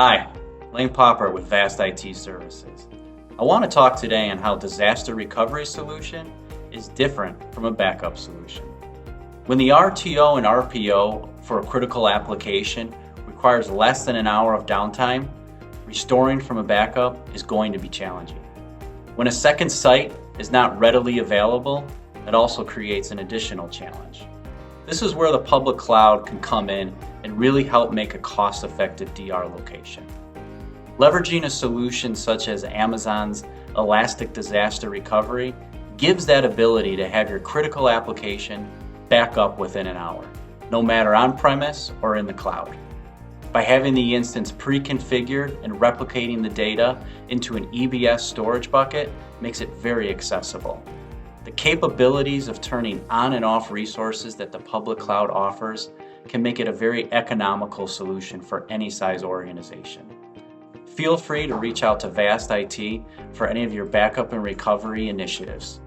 Hi, Lane Popper with Vast IT Services. I want to talk today on how disaster recovery solution is different from a backup solution. When the RTO and RPO for a critical application requires less than an hour of downtime, restoring from a backup is going to be challenging. When a second site is not readily available, it also creates an additional challenge. This is where the public cloud can come in and really help make a cost-effective DR location. Leveraging a solution such as Amazon's Elastic Disaster Recovery gives that ability to have your critical application back up within an hour, no matter on-premise or in the cloud. By having the instance pre-configured and replicating the data into an EBS storage bucket makes it very accessible. The capabilities of turning on and off resources that the public cloud offers can make it a very economical solution for any size organization. Feel free to reach out to Vast IT for any of your backup and recovery initiatives.